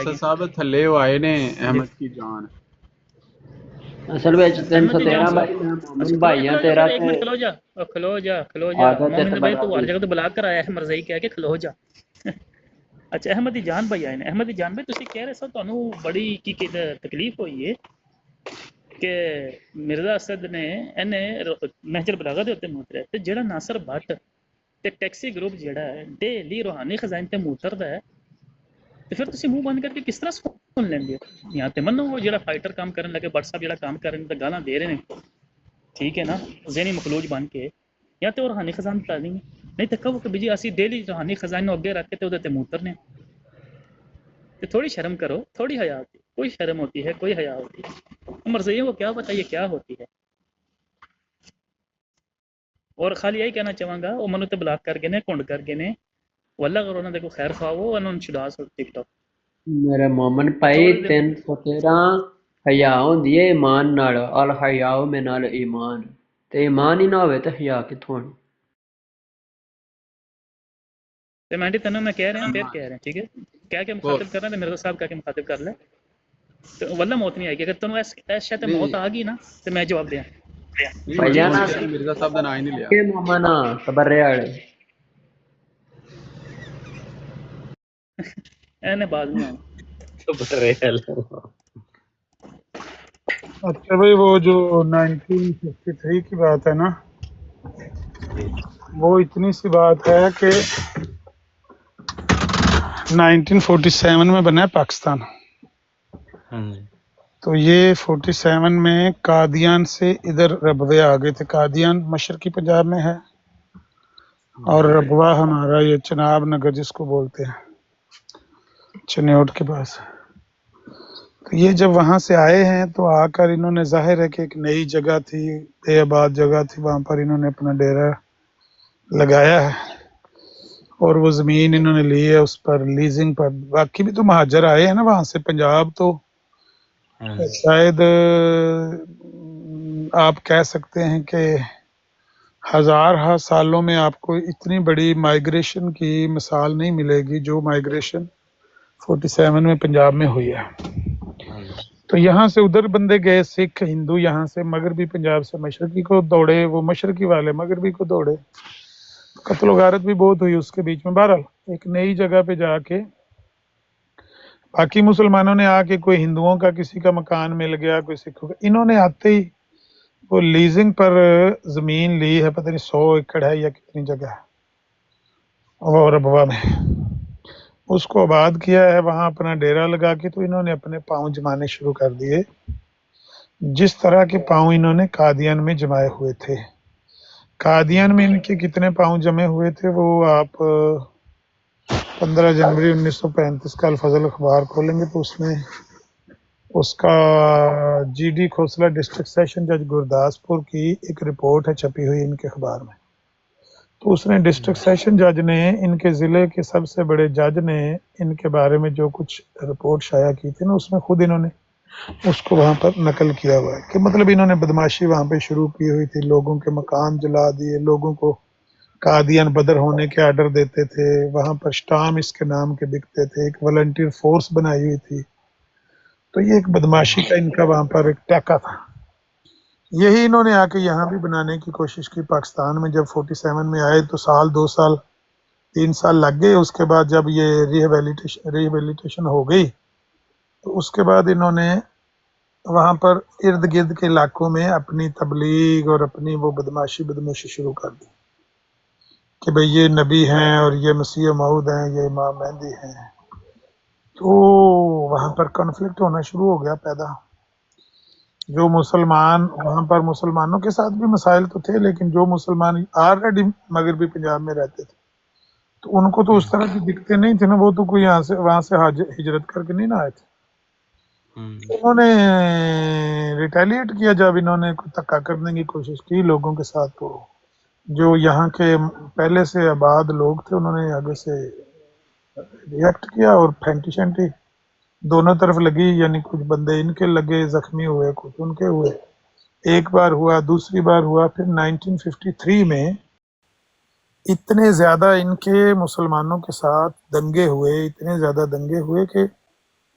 گیا صاحب تھلے آئے نے احمد کی جان اصل میں احمد دی جان 313 صاحب بھائی میں اچھا مومن بھائی ہیں کھلو تیرا جا ایک تے منٹ کھلو جا عادت ہے مومن تو بھائی بتا تو ہر دی جگہ تو بلا کر آیا ہے مرزائی کہہ کے کھلو جا اچھا احمد دی جان بھائی آئے نے احمد دی جان بھائی تسی کہہ رہے سو تانوں بڑی کی تکلیف ہوئی ہے کہ مرزا اسد نے محجر بلاغت دے اتنے موتر ہے تے جڑا ناصر بٹ تے ٹیکسی گروپ جڑا ہے ڈیلی روحانی خزائن تے موتردا ہے تے پھر تسی منہ بند کر کے کس طرح سن لیندے ہو یہاں تے منو وہ جڑا فائٹر کام کرن لگے بٹ صاحب جڑا کام کرن تے گالاں دے رہے ہیں ٹھیک ہے نا ذہنی مخلوج بن کے یا تے روحانی خزان تعلیم نہیں تے کہو کہ بجی اسی ڈیلی روحانی خزان نو اگے رکھ کے تے اودے تے موترنے تے تھوڑی شرم کرو تھوڑی حیا ہوتی کوئی شرم ہوتی ہے کوئی حیا ہوتی ہے مرزائیوں کو کیا پتہ یہ کیا ہوتی ہے اور خالی یہی کہنا چاہوں گا وہ منو تے بلاک کر گئے نے کنڈ کر گئے نے واللہ اگر انہوں نے کوئی خیر خواہ ہو انہوں نے چھڑا سو ٹک ٹاک میرے مومن بھائی تھوڑے دن 313 حیا ہوندی ہے ایمان نال الحیاء من الایمان تے ایمان ہی نہ ہوئے تے حیا کتھوں ہونی تے مینڈی تنوں میں کہہ رہے ہیں پھر کہہ رہے ہیں ٹھیک ہے کہہ کے مخاطب کر رہے ہیں مرزا صاحب کہہ کے مخاطب کر لے تو واللہ موت نہیں آئے گی اگر تنوں اس شے تے موت آ گئی نا تے میں جواب دیاں بھائی جان مرزا صاحب کا نام ہی نہیں لیا کے مومنا تبرے والے اینے باز نہیں آنا اچھا بھائی وہ جو 1953 کی بات ہے نا وہ اتنی سی بات ہے کہ 1947 میں بنا ہے پاکستان تو یہ 47 میں قادیان سے ادھر ربوے آ گئے تھے قادیان مشرقی پنجاب میں ہے اور ربوہ ہمارا یہ چناب نگر جس کو بولتے ہیں چنیوٹ کے پاس تو یہ جب وہاں سے آئے ہیں تو آ کر انہوں نے ظاہر ہے کہ ایک نئی جگہ تھی بے آباد جگہ تھی وہاں پر انہوں نے اپنا ڈیرا لگایا ہے اور وہ زمین انہوں نے لی ہے اس پر لیزنگ پر باقی بھی تو مہاجر آئے ہیں نا وہاں سے پنجاب تو شاید آپ کہہ سکتے ہیں کہ ہزار سالوں میں آپ کو اتنی بڑی مائیگریشن کی مثال نہیں ملے گی جو مائیگریشن 47 میں پنجاب میں ہوئی ہے تو یہاں سے ادھر بندے گئے سکھ ہندو یہاں سے مغربی پنجاب سے مشرقی کو دوڑے وہ مشرقی والے مغربی کو دوڑے قتل و غارت بھی بہت ہوئی اس کے بیچ میں بہرحال ایک نئی جگہ پہ جا کے باقی مسلمانوں نے آ کے کوئی ہندوؤں کا کسی کا مکان مل گیا کوئی سکھوں کا انہوں نے آتے ہی وہ لیزنگ پر زمین لی ہے پتہ نہیں 100 ایکڑ ہے یا کتنی جگہ ہے وہ ربوہ میں اس کو آباد کیا ہے وہاں اپنا ڈیرا لگا کے تو انہوں نے اپنے پاؤں جمانے شروع کر دیے جس طرح کے پاؤں انہوں نے قادیان میں جمائے ہوئے تھے قادیان میں ان کے کتنے پاؤں جمے ہوئے تھے وہ آپ 15 جنوری 1935 کا الفضل اخبار کھولیں گے تو اس میں اس کا G D Khosla district session جج گرداسپور کی ایک رپورٹ ہے چھپی ہوئی ان کے اخبار میں تو اس نے ڈسٹرکٹ سیشن جج نے ان کے ضلع کے سب سے بڑے جج نے ان کے بارے میں جو کچھ رپورٹ شائع کی تھی نا اس میں خود انہوں نے اس کو وہاں پر نقل کیا ہوا ہے کہ مطلب انہوں نے بدماشی وہاں پہ شروع کی ہوئی تھی لوگوں کے مکان جلا دیے لوگوں کو قادیان بدر ہونے کے آرڈر دیتے تھے وہاں پر سٹام اس کے نام کے بکتے تھے ایک والنٹیئر فورس بنائی ہوئی تھی تو یہ ایک بدماشی کا ان کا وہاں پر ایک ٹیکا تھا یہی انہوں نے آ کے یہاں بھی بنانے کی کوشش کی پاکستان میں جب 47 میں آئے تو سال 2 سال 3 سال لگ گئے اس کے بعد جب یہ ریہیبلیٹیشن ہو گئی تو اس کے بعد انہوں نے وہاں پر ارد گرد کے علاقوں میں اپنی تبلیغ اور اپنی وہ بدماشی شروع کر دی کہ بھئی یہ نبی ہیں اور یہ مسیح موعود ہیں یہ امام مہدی ہیں تو وہاں پر کنفلکٹ ہونا شروع ہو گیا پیدا جو مسلمان وہاں پر مسلمانوں کے ساتھ بھی مسائل تو تھے لیکن جو مسلمان آلریڈی مغربی پنجاب میں رہتے تھے تو ان کو تو اس طرح کی دکھتے نہیں تھے نا وہ تو کوئی یہاں سے وہاں سے ہجرت کر کے نہیں نہ آئے تھے انہوں نے ریٹیلیٹ کیا جب انہوں نے دھکا کرنے کی کوشش کی لوگوں کے ساتھ تو جو یہاں کے پہلے سے آباد لوگ تھے انہوں نے آگے سے ریئیکٹ کیا اور پھینٹی شینٹی دونوں طرف لگی یعنی کچھ بندے ان کے لگے زخمی ہوئے کچھ ان کے ہوئے ایک بار ہوا دوسری بار ہوا پھر 1953 میں اتنے زیادہ ان کے مسلمانوں کے ساتھ دنگے ہوئے اتنے زیادہ دنگے ہوئے کہ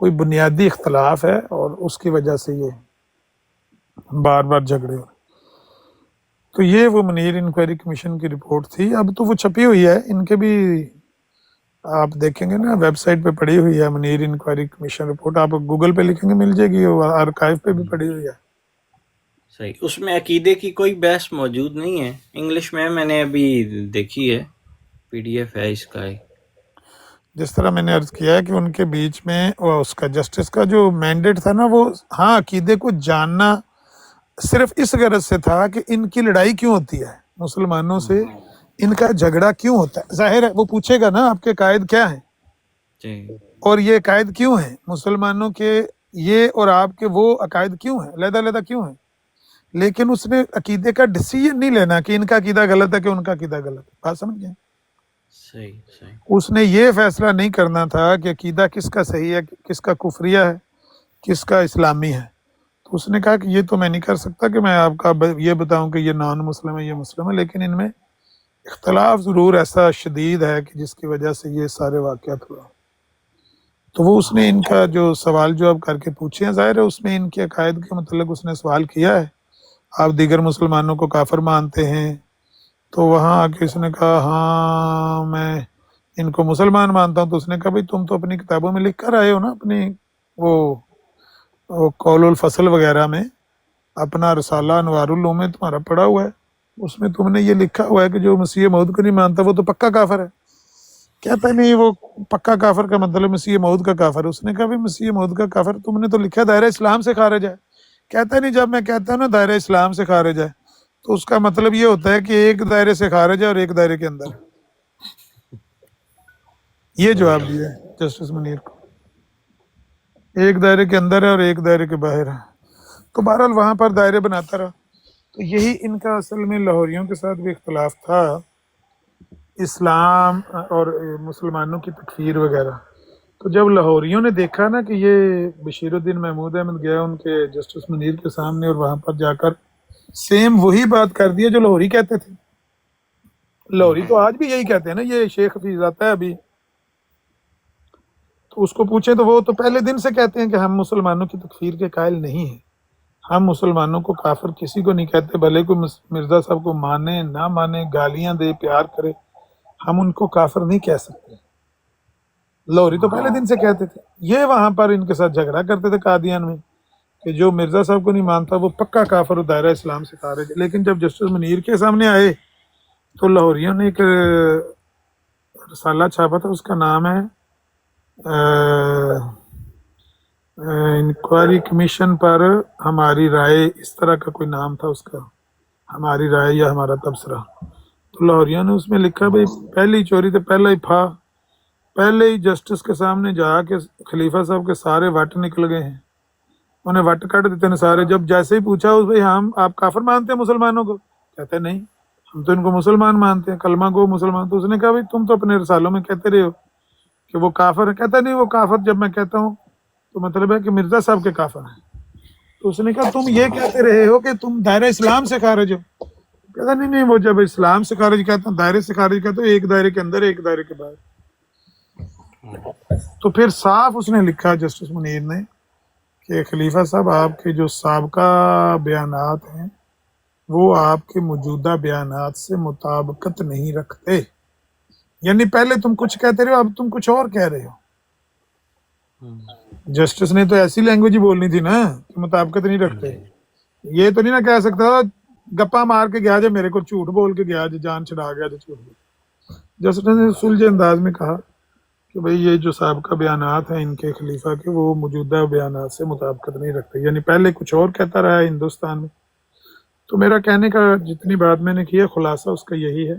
کوئی بنیادی اختلاف ہے اور اس کی وجہ سے یہ بار بار جھگڑے ہو رہے۔ تو یہ وہ منیر انکوائری کمیشن کی رپورٹ تھی، اب تو وہ چھپی ہوئی ہے، ان کے بھی آپ دیکھیں گے نا ویب سائٹ پہ پڑی ہوئی ہے منیر انکوائری کمیشن رپورٹ، آپ گوگل پہ لکھیں گے مل جائے گی، اور آرکائیو پہ بھی پڑی ہوئی ہے۔ صحیح، اس میں عقیدے کی کوئی بحث موجود نہیں ہے انگلش میں نے ابھی دیکھی ہے، پی ڈی ایف ہے اس کا ایک۔ جس طرح میں نے عرض کیا ہے کہ ان کے بیچ میں اس کا جسٹس کا جو مینڈیٹ تھا نا، وہ ہاں عقیدے کو جاننا صرف اس غرض سے تھا کہ ان کی لڑائی کیوں ہوتی ہے مسلمانوں سے، ان کا جھگڑا کیوں ہوتا ہے، ظاہر ہے وہ پوچھے گا نا آپ کے قائد کیا ہیں جی اور یہ عقائد کیوں ہیں مسلمانوں کے، یہ اور آپ کے وہ عقائد کیوں ہیں، علیحدہ علیحدہ کیوں ہیں، لیکن اس نے عقیدے کا ڈیسیژن نہیں لینا کہ ان کا عقیدہ غلط ہے کہ ان کا عقیدہ غلط ہے، بات سمجھ گئے؟ صحیح صحیح، اس نے یہ فیصلہ نہیں کرنا تھا کہ عقیدہ کس کا صحیح ہے، کس کا کفریہ ہے، کس کا اسلامی ہے۔ تو اس نے کہا کہ یہ تو میں نہیں کر سکتا کہ میں آپ کا یہ بتاؤں کہ یہ نان مسلم ہے یہ مسلم ہے، لیکن ان میں اختلاف ضرور ایسا شدید ہے کہ جس کی وجہ سے یہ سارے واقعات ہوا۔ تو وہ اس نے ان کا جو سوال جواب کر کے پوچھے ہیں، ظاہر ہے اس میں ان کے عقائد کے متعلق اس نے سوال کیا ہے، آپ دیگر مسلمانوں کو کافر مانتے ہیں؟ تو وہاں آ کے اس نے کہا ہاں میں ان کو مسلمان مانتا ہوں۔ تو اس نے کہا بھائی تم تو اپنی کتابوں میں لکھ کر آئے ہو نا، اپنی وہ قول الفصل وغیرہ میں، اپنا رسالہ انوار العلوم میں تمہارا پڑھا ہوا ہے، اس میں تم نے یہ لکھا ہوا ہے کہ جو مسیح موعود کو نہیں مانتا وہ تو پکا کافر ہے۔ کہتا ہے نہیں، وہ پکا کافر کا مطلب مسیح موعود کا کافر۔ اس نے کہا بھائی مسیح موعود کا کافر تم نے تو لکھا دائرہ اسلام سے خارج ہے۔ کہتا ہے نہیں، جب میں کہتا ہوں نا دائرہ اسلام سے خارج ہے تو اس کا مطلب یہ ہوتا ہے کہ ایک دائرے سے خارج ہے اور ایک دائرے کے اندر ہے۔ یہ جواب دیا ہے جسٹس منیر کو، ایک دائرے کے اندر ہے اور ایک دائرے کے باہر ہے۔ تو بہرحال وہاں پر دائرے بناتا رہا۔ تو یہی ان کا اصل میں لاہوریوں کے ساتھ بھی اختلاف تھا، اسلام اور مسلمانوں کی تکفیر وغیرہ۔ تو جب لاہوریوں نے دیکھا نا کہ یہ بشیر الدین محمود احمد گیا ان کے جسٹس منیر کے سامنے اور وہاں پر جا کر سیم وہی بات کر دیا جو لاہوری کہتے تھے، لاہوری تو آج بھی یہی کہتے ہیں نا، یہ شیخ حفیظ آتا ہے ابھی تو اس کو پوچھیں تو وہ تو پہلے دن سے کہتے ہیں کہ ہم مسلمانوں کی تکفیر کے قائل نہیں ہیں، ہم مسلمانوں کو کافر کسی کو نہیں کہتے، بھلے کوئی مرزا صاحب کو مانے نہ مانے، گالیاں دے پیار کرے، ہم ان کو کافر نہیں کہہ سکتے۔ لاہوری تو پہلے دن سے کہتے تھے، یہ وہاں پر ان کے ساتھ جھگڑا کرتے تھے قادیان میں کہ جو مرزا صاحب کو نہیں مانتا وہ پکا کافر و دائرہ اسلام سے خارج ہے۔ لیکن جب جسٹس منیر کے سامنے آئے تو لاہوریوں نے ایک رسالہ چھاپا تھا، اس کا نام ہے انکوائری کمیشن پر ہماری رائے، اس طرح کا کوئی نام تھا اس کا، ہماری رائے یا ہمارا تبصرہ۔ تو لاہوریوں نے اس میں لکھا بھائی پہلی چوری تو پہلا ہی پھا، پہلے ہی جسٹس کے سامنے جا کے خلیفہ صاحب کے سارے وٹ نکل گئے ہیں، انہیں وٹ کٹ دیتے ہیں سارے۔ جب جیسے ہی پوچھا اس بھائی ہم آپ کافر مانتے ہیں مسلمانوں کو؟ کہتے ہیں نہیں، ہم تو ان کو مسلمان مانتے ہیں، کلمہ گو مسلمان۔ تو اس نے کہا بھائی تم تو اپنے رسالوں میں کہتے رہے ہو کہ وہ کافر ہے۔ کہتا نہیں، وہ کافر جب میں کہتا ہوں تو مطلب ہے کہ مرزا صاحب کے کافر ہیں۔ تو اس نے کہا تم یہ کہتے رہے ہو کہ تم دائرہ اسلام سے خارج ہو۔ کہتا نہیں، وہ جب اسلام سے خارج کہتا ہوں، دائرے سے خارج کہتا ہوں، ایک دائرے کے اندر ایک دائرے کے باہر۔ تو پھر صاف اس نے لکھا جسٹس منیر نے کہ خلیفہ صاحب آپ کے جو سابقہ بیانات ہیں وہ آپ کے موجودہ بیانات سے مطابقت نہیں رکھتے، یعنی پہلے تم کچھ کہتے رہے ہو، اب تم کچھ اور کہہ رہے ہو۔ جسٹس نے تو ایسی لینگویج ہی بولنی تھی نا کہ مطابقت نہیں رکھتے، یہ تو نہیں نہ کہہ سکتا گپا مار کے گیا جو میرے کو جھوٹ بول کے گیا جو جان چھڑا گیا جو جھوٹ بول۔ جسٹس نے سلجھے انداز میں کہا کہ بھئی یہ جو سابقہ بیانات ہیں ان کے خلیفہ کے وہ موجودہ بیانات سے مطابقت نہیں رکھتے، یعنی پہلے کچھ اور کہتا رہا ہے ہندوستان میں۔ تو میرا کہنے کا جتنی بات میں نے کی ہے خلاصہ اس کا یہی ہے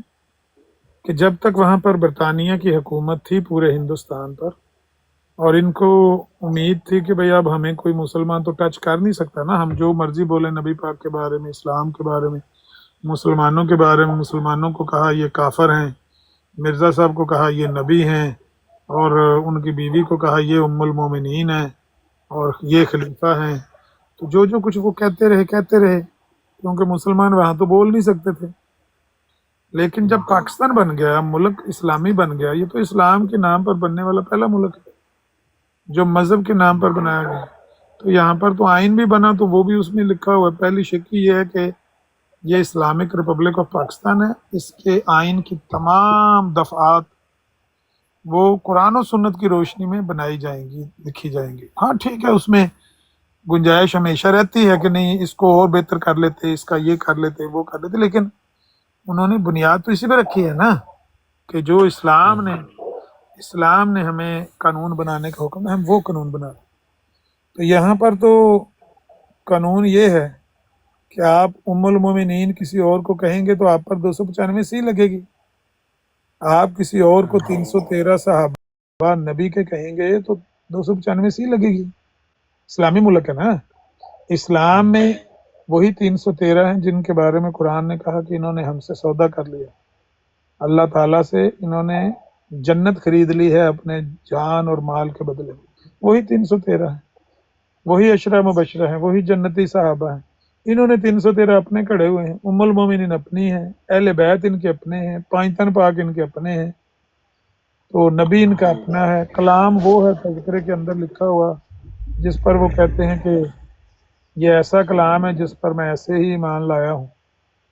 کہ جب تک وہاں پر برطانیہ کی حکومت تھی پورے ہندوستان پر، اور ان کو امید تھی کہ بھئی اب ہمیں کوئی مسلمان تو ٹچ کر نہیں سکتا نا، ہم جو مرضی بولیں نبی پاک کے بارے میں، اسلام کے بارے میں، مسلمانوں کے بارے میں، مسلمانوں کو کہا یہ کافر ہیں، مرزا صاحب کو کہا یہ نبی ہیں، اور ان کی بیوی کو کہا یہ ام المومنین ہیں اور یہ خلیفہ ہیں۔ تو جو کچھ وہ کہتے رہے کیونکہ مسلمان وہاں تو بول نہیں سکتے تھے۔ لیکن جب پاکستان بن گیا، ملک اسلامی بن گیا، یہ تو اسلام کے نام پر بننے والا پہلا ملک ہے، جو مذہب کے نام پر بنایا گیا. تو یہاں پر تو آئین بھی بنا تو وہ بھی اس میں لکھا ہوا ہے. پہلی شکی یہ ہے کہ یہ اسلامک ریپبلک آف پاکستان ہے. اس کے آئین کی تمام دفعات وہ قرآن و سنت کی روشنی میں بنائی جائیں گی, لکھی جائیں گی. ہاں ٹھیک ہے, اس میں گنجائش ہمیشہ رہتی ہے کہ نہیں اس کو اور بہتر کر لیتے, اس کا یہ کر لیتے, وہ کر لیتے, لیکن انہوں نے بنیاد تو اسی پہ رکھی ہے نا کہ جو اسلام نے ہمیں قانون بنانے کا حکم ہے, ہم وہ قانون بنا لیں. تو یہاں پر تو قانون یہ ہے کہ آپ ام المومنین کسی اور کو کہیں گے تو آپ پر 295 سی لگے گی. آپ کسی اور کو 313 صحابہ نبی کے کہیں گے تو 295 سی لگے گی. اسلامی ملک ہے نا. اسلام میں وہی 313 ہیں جن کے بارے میں قرآن نے کہا کہ انہوں نے ہم سے سودا کر لیا, اللہ تعالیٰ سے انہوں نے جنت خرید لی ہے اپنے جان اور مال کے بدلے. وہی 313 ہیں, وہی عشرہ مبشرہ ہیں, وہی جنتی صحابہ ہیں. انہوں نے 313 اپنے کھڑے ہوئے ہیں. ام المومنین اپنی ہیں, اہل بیت ان کے اپنے ہیں, پانچ پاک ان کے اپنے ہیں, تو نبی ان کا اپنا ہے. کلام وہ ہے تذکرے کے اندر لکھا ہوا جس پر وہ کہتے ہیں کہ یہ ایسا کلام ہے جس پر میں ایسے ہی ایمان لایا ہوں,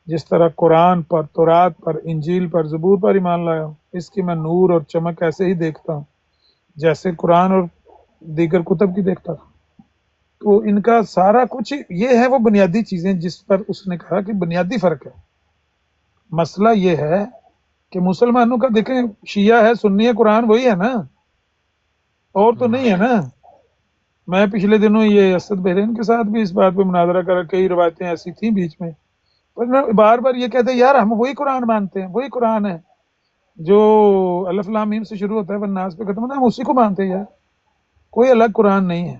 جس طرح قرآن پر, تورات پر, انجیل پر, زبور پر ایمان لایا ہوں. اس کی میں نور اور چمک ایسے ہی دیکھتا ہوں جیسے قرآن اور دیگر کتب کی دیکھتا تھا. تو ان کا سارا کچھ یہ ہے, وہ بنیادی چیزیں جس پر اس نے کہا کہ بنیادی فرق ہے. مسئلہ یہ ہے کہ مسلمانوں کا دیکھیں شیعہ ہے, سنی ہے, قرآن وہی ہے نا, اور تو نہیں ہے نا. میں پچھلے دنوں یہ اسد بحرین کے ساتھ بھی اس بات پہ مناظرہ کرا, کئی روایتیں ایسی تھیں بیچ میں, پر بار بار یہ کہتے ہیں یار ہم وہی قرآن مانتے ہیں, وہی قرآن ہے جو الف لام میم سے شروع ہوتا ہے والناس پہ ختم ہوتا ہے, ہم اسی کو مانتے ہیں یار, کوئی الگ قرآن نہیں ہے,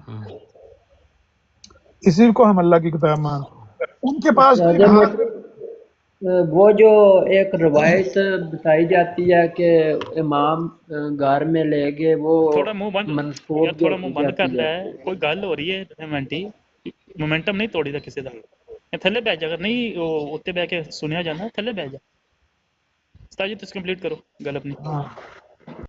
اسی کو ہم اللہ کی کتاب مانتے ہیں. ان کے پاس تو ایک ہاتھ وہ جو ایک روایت بتائی جاتی ہے کہ امام گھر میں لے گئے, وہ تھوڑا منہ بند منسوخ یا تھوڑا منہ بند جاتی کرتا ہے. کوئی گل ہو رہی ہے مینٹی, مومنٹم نہیں توڑی دا کسی دا. تھلے بہ جا, اگر نہیں اتنے بہ کے سنیا جانا تھلے بہ جا. استاد جی تس کمپلیٹ کرو گل اپنی.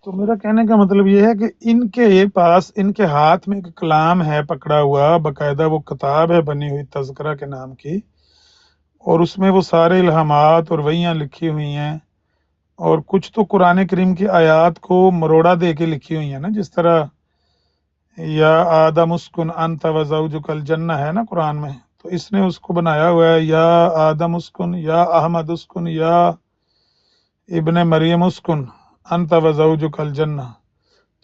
تو میرا کہنے کا مطلب یہ ہے کہ ان کے پاس, ان کے ہاتھ میں ایک کلام ہے پکڑا ہوا, باقاعدہ وہ کتاب ہے بنی ہوئی تذکرہ کے نام کی, اور اس میں وہ سارے الہامات اور وحیاں لکھی ہوئی ہیں, اور کچھ تو قرآن کریم کی آیات کو مروڑا دے کے لکھی ہوئی ہیں نا, جس طرح یا آدم اسکن انت وزوجک الجنہ ہے نا قرآن میں, تو اس نے اس کو بنایا ہوا ہے یا آدم اسکن, یا احمد اسکن, یا ابن مریم اسکن انت وزوجک الجنہ,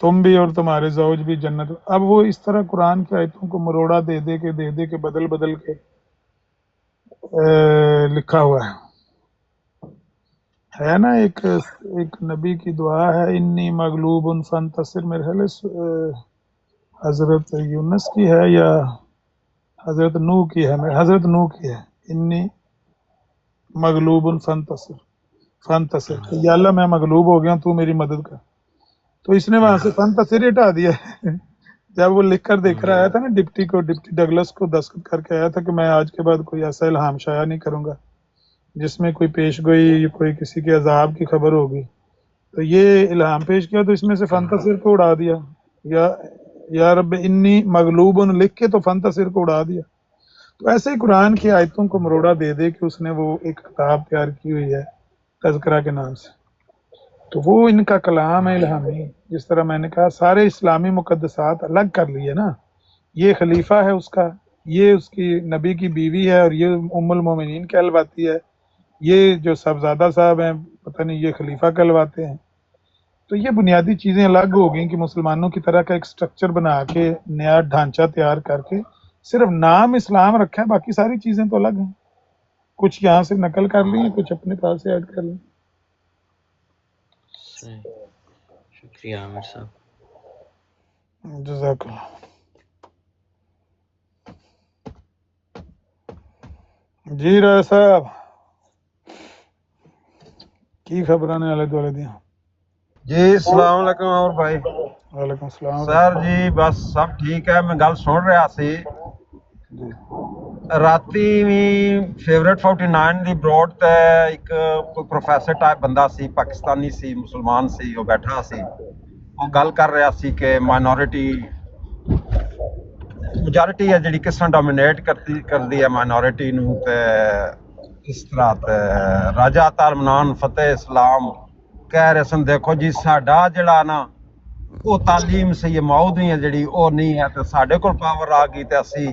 تم بھی اور تمہارے زوج بھی جنت. اب وہ اس طرح قرآن کی آیتوں کو مروڑا دے دے کے بدل کے لکھا ہوا ہے نا. ایک نبی کی دعا ہے, انی مغلوب فانتصر, میرے خیال حضرت یونس کی ہے یا حضرت نوح کی ہے, حضرت نوح کی ہے, انی مغلوب فانتصر, یا اللہ میں مغلوب ہو گیا ہوں, تو میری مدد کر. تو اس نے وہاں سے فانتصر ہٹا دیا ہے. جب وہ لکھ کر دیکھ رہا آیا تھا نا ڈپٹی ڈگلس کو دستخط کر کے آیا تھا کہ میں آج کے بعد کوئی ایسا الہام شائع نہیں کروں گا جس میں کوئی پیش گوئی یا کوئی کسی کے عذاب کی خبر ہوگی, تو یہ الہام پیش کیا تو اس میں سے فانتصر کو اڑا دیا, یا رب انی مغلوب لکھ کے تو فانتصر کو اڑا دیا. تو ایسے ہی قرآن کی آیتوں کو مروڑا دے کے اس نے وہ ایک کتاب تیار کی ہوئی ہے تذکرہ کے نام سے. تو وہ ان کا کلام ہے الہامی. جس طرح میں نے کہا سارے اسلامی مقدسات الگ کر لیے نا, یہ خلیفہ ہے اس کا, یہ اس کی نبی کی بیوی ہے, اور یہ ام المومنین کہلواتی ہے, یہ جو صاحبزادہ صاحب ہیں پتہ نہیں یہ خلیفہ کہلواتے ہیں. تو یہ بنیادی چیزیں الگ ہو گئیں کہ مسلمانوں کی طرح کا ایک سٹرکچر بنا کے نیا ڈھانچہ تیار کر کے صرف نام اسلام رکھا ہے, باقی ساری چیزیں تو الگ ہیں. کچھ یہاں سے نقل کر لی, کچھ اپنے پاس سے ایڈ کر لی. شکریہ عامر صاحب. جزاک اللہ. جی رائے صاحب کی خبر نے آلے دوالے دیا؟ جی السلام علیکم اور بھائی. وعلیکم السلام. سر جی بس سب ٹھیک ہے. میں گل سن رہا سی راتی بھی فیورٹ 49 دی بروڈ تے ایک کوئی پروفیسر ٹائپ بندہ سی, پاکستانی سی, مسلمان سی, وہ بیٹھا سی, وہ گل کر رہا سی کہ مائنورٹی ਮੈਜੋਰਿਟੀ ਹੈ ਜਿਹੜੀ ਕਿਸ ਤਰ੍ਹਾਂ ਡੋਮੀਨੇਟ ਕਰਦੀ ਹੈ ਮਾਈਨੋਰਿਟੀ ਨੂੰ, ਤੇ ਇਸ ਤਰ੍ਹਾਂ ਤੇ ਰਾਜਾ ਤਾਲਮਨਾਨ ਫਤਿਹ ਇਸਲਾਮ ਕਹਿ ਰਹੇ ਸਨ ਦੇਖੋ ਜੀ ਸਾਡਾ ਜਿਹੜਾ ਨਾ ਉਹ ਤਾਲੀਮ ਸਹੀ ਮੌਦ ਨਹੀਂ ਹੈ ਜਿਹੜੀ ਉਹ ਨਹੀਂ ਹੈ, ਤੇ ਸਾਡੇ ਕੋਲ ਪਾਵਰ ਆ ਗਈ ਤੇ ਅਸੀਂ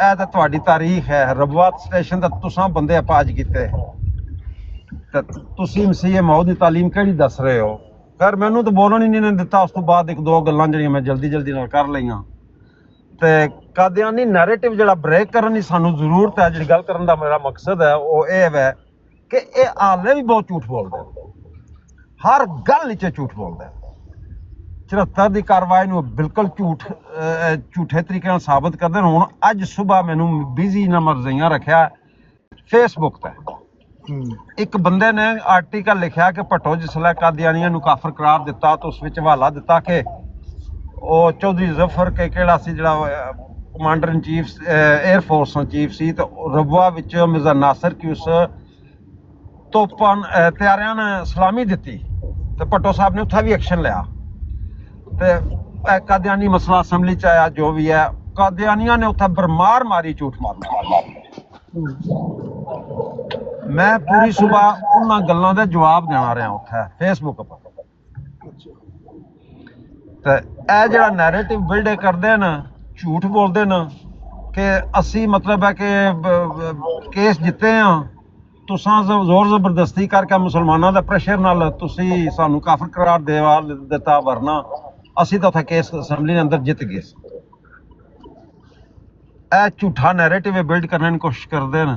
ਇਹ ਤਾਂ ਤੁਹਾਡੀ ਤਾਰੀਖ ਹੈ। ਰਬਵਾਤ ਸਟੇਸ਼ਨ ਦਾ ਤੁਸੀਂ ਬੰਦੇ ਅਪਾਜ ਕੀਤੇ ਤੇ ਤੁਸੀਂ ਮਸੀਹ ਮੌਦ ਦੀ ਤਾਲੀਮ ਕਿਹੜੀ ਦੱਸ ਰਹੇ ਹੋ? ਫਿਰ ਮੈਨੂੰ ਤਾਂ ਬੋਲਣ ਹੀ ਨਹੀਂ ਦਿੱਤਾ। ਉਸ ਤੋਂ ਬਾਅਦ ਇੱਕ ਦੋ ਗੱਲਾਂ ਜਿਹੜੀਆਂ ਮੈਂ ਜਲਦੀ ਨਾਲ ਕਰ ਲਈਆਂ। ਤੇ ਕਾਦੀਆਨੀ ਨੈਰੇਟਿਵ ਜਿਹੜਾ ਬ੍ਰੇਕ ਕਰਨ ਦੀ ਸਾਨੂੰ ਜ਼ਰੂਰਤ ਹੈ। ਜਿਹੜੀ ਗੱਲ ਕਰਨ ਦਾ ਮੇਰਾ ਮਕਸਦ ਹੈ ਉਹ ਇਹ ਹੈ ਕਿ ਇਹ ਆਲੇ ਵੀ ਬਹੁਤ ਝੂਠ ਬੋਲਦੇ, ਹਰ ਗੱਲ ਵਿੱਚ ਝੂਠ ਬੋਲਦੇ। 74 ਦੀ ਕਾਰਵਾਈ ਨੂੰ ਬਿਲਕੁਲ ਝੂਠੇ ਤਰੀਕੇ ਨਾਲ ਸਾਬਤ ਕਰਦੇ ਨੇ। ਹੁਣ ਅੱਜ ਸਵੇਰ ਮੈਨੂੰ ਬਿਜ਼ੀ ਨਾ ਮਰਜ਼ੀਆਂ ਰੱਖਿਆ ਫੇਸਬੁੱਕ ਤੇ ਇੱਕ ਬੰਦੇ ਨੇ ਆਰਟੀਕਲ ਲਿਖਿਆ ਕਿ ਭੱਟੋ ਜਿਸਲੇ ਕਾਦੀਆਨੀਆਂ ਨੂੰ ਕਾਫਰ ਕਰਾਰ ਦਿੱਤਾ ਤਾਂ ਉਸ ਵਿੱਚ ਹਵਾਲਾ ਦਿੱਤਾ ਕਿ ਉਹ ਚੌਧਰੀ ਜ਼ਫਰ ਕੇ ਕਿਹੜਾ ਸੀ ਜਿਹੜਾ commander in chief air force ਦਾ ਚੀਫ ਸੀ, ਤੇ ਰਬਵਾ ਵਿੱਚ ਮਿਰਜ਼ਾ ਨਾਸਰ ਕੀ ਉਸ ਤੋਪਾਂ ਤਿਆਰਿਆਂ ਨੇ ਸਲਾਮੀ ਦਿੱਤੀ ਤੇ ਭੱਟੋ ਸਾਹਿਬ ਨੇ ਉੱਥੇ ਵੀ ਐਕਸ਼ਨ ਲਿਆ। ਤੇ ਕਾਦੀਆਨੀ ਮਸਲਾ ਅਸੈਂਬਲੀ ਚ ਆਇਆ, ਜੋ ਵੀ ਹੈ ਕਾਦੀਆਨੀਆਂ ਨੇ ਉੱਥੇ ਬਰਮਾਰ ਮਾਰੀ, ਝੂਠ ਮਾਰਨਾ। ਮੈਂ ਪੂਰੀ ਸੁਬਾਹ ਉਹਨਾਂ ਗੱਲਾਂ ਦੇ ਜਵਾਬ ਦੇਣਾ ਰਿਹਾ ਉੱਥੇ ਫੇਸਬੁੱਕ ਪਰ। ਤੇ ਇਹ ਜਿਹੜਾ ਨੈਰੇਟਿਵ ਬਿਲਡ ਕਰਦੇ ਨੇ, ਝੂਠ ਬੋਲਦੇ ਨੇ ਕਿ ਅਸੀਂ ਮਤਲਬ ਹੈ ਕਿ ਕੇਸ ਜਿੱਤੇ ਆ, ਤੁਸਾਂ ਜ਼ੋਰ ਜ਼ਬਰਦਸਤੀ ਕਰਕੇ ਮੁਸਲਮਾਨਾਂ ਦੇ ਪ੍ਰੈਸ਼ਰ ਨਾਲ ਤੁਸੀਂ ਸਾਨੂੰ ਕਾਫਰ ਕਰਾਰ ਦੇਵਾ ਦਿੱਤਾ, ਵਰਨਾ ਅਸੀਂ ਤਾਂ ਉੱਥੇ ਕੇਸ ਅਸੈਂਬਲੀ ਦੇ ਅੰਦਰ ਜਿੱਤ ਗਏ। ਇਹ ਝੂਠਾ ਨੈਰੇਟਿਵ ਬਿਲਡ ਕਰਨ ਦੀ ਕੋਸ਼ਿਸ਼ ਕਰਦੇ ਨੇ।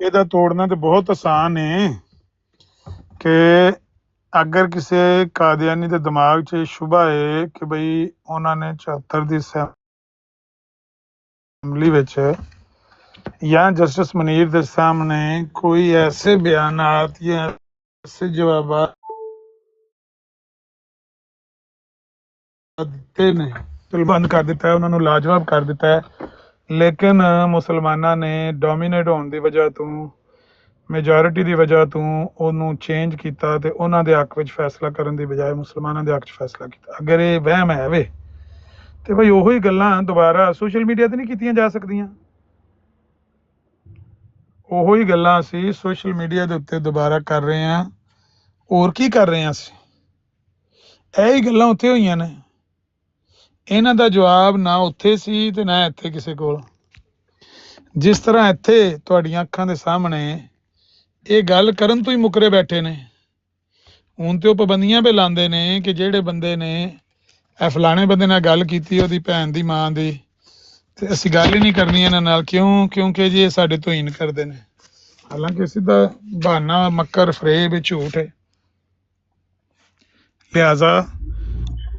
ਇਹਦਾ ਤੋੜਨਾ ਤੇ ਬਹੁਤ ਆਸਾਨ ਹੈ ਕਿ ਅਗਰ ਕਿਸੇ ਕਾਦੀਆਨੀ ਦੇ ਦਿਮਾਗ 'ਚ ਸ਼ੁਬਾ ਹੈ ਕਿ ਬਈ ਉਹਨਾਂ ਨੇ 74 ਦੀ ਅਸੈਂਬਲੀ ਵਿੱਚ ਜਾਂ ਜਸਟਿਸ ਮਨੀਰ ਦੇ ਸਾਹਮਣੇ ਕੋਈ ਐਸੇ ਬਿਆਨਾਤ ਜਾਂ ਐਸੇ ਜਵਾਬਾਤ ਦਿੱਤੇ ਨੇ, ਬੰਦ ਕਰ ਦਿੱਤਾ ਹੈ, ਉਹਨਾਂ ਨੂੰ ਲਾਜਵਾਬ ਕਰ ਦਿੱਤਾ ਹੈ, ਲੇਕਿਨ ਮੁਸਲਮਾਨਾਂ ਨੇ ਡੋਮੀਨੇਟ ਹੋਣ ਦੀ ਵਜ੍ਹਾ ਤੋਂ, ਮੈਜੋਰਿਟੀ ਦੀ ਵਜ੍ਹਾ ਤੋਂ ਉਹਨੂੰ ਚੇਂਜ ਕੀਤਾ ਤੇ ਉਹਨਾਂ ਦੇ ਹੱਕ ਵਿੱਚ ਫੈਸਲਾ ਕਰਨ ਦੀ ਬਜਾਏ ਮੁਸਲਮਾਨਾਂ ਦੇ ਹੱਕ 'ਚ ਫੈਸਲਾ ਕੀਤਾ। ਅਗਰ ਇਹ ਵਹਿਮ ਹੈ ਵੇ ਤੇ ਬਈ ਉਹੀ ਗੱਲਾਂ ਦੁਬਾਰਾ ਸੋਸ਼ਲ ਮੀਡੀਆ ਤੇ ਨਹੀਂ ਕੀਤੀਆਂ ਜਾ ਸਕਦੀਆਂ। ਉਹੀ ਗੱਲਾਂ ਅਸੀਂ ਸੋਸ਼ਲ ਮੀਡੀਆ ਦੇ ਉੱਤੇ ਦੁਬਾਰਾ ਕਰ ਰਹੇ ਹਾਂ। ਹੋਰ ਕੀ ਕਰ ਰਹੇ ਹਾਂ ਅਸੀਂ? ਇਹ ਹੀ ਗੱਲਾਂ ਉੱਥੇ ਹੋਈਆਂ ਨੇ। ਇਹਨਾਂ ਦਾ ਜਵਾਬ ਨਾ ਉੱਥੇ ਸੀ ਤੇ ਨਾ ਇੱਥੇ ਕਿਸੇ ਕੋਲ। ਜਿਸ ਤਰ੍ਹਾਂ ਇੱਥੇ ਤੁਹਾਡੀਆਂ ਅੱਖਾਂ ਦੇ ਸਾਹਮਣੇ ਇਹ ਗੱਲ ਕਰਨ ਤੋਂ ਹੀ ਮੁਕਰੇ ਬੈਠੇ ਨੇ। ਹੁਣ ਤੇ ਉਹ ਪਾਬੰਦੀਆਂ ਵੀ ਲਾਉਂਦੇ ਨੇ ਕਿ ਜਿਹੜੇ ਬੰਦੇ ਨੇ ਇਹ ਫਲਾਣੇ ਬੰਦੇ ਨਾਲ ਗੱਲ ਕੀਤੀ, ਉਹਦੀ ਭੈਣ ਦੀ ਮਾਂ ਦੀ, ਤੇ ਅਸੀਂ ਗੱਲ ਹੀ ਨਹੀਂ ਕਰਨੀ ਇਹਨਾਂ ਨਾਲ। ਕਿਉਂਕਿ ਜੀ ਇਹ ਸਾਡੇ ਤੋਹੀਨ ਕਰਦੇ ਨੇ। ਹਾਲਾਂਕਿ ਸਿੱਧਾ ਬਹਾਨਾ, ਮੱਕਰ, ਫਰੇਬ, ਝੂਠ ਹੈ। ਲਿਹਾਜ਼ਾ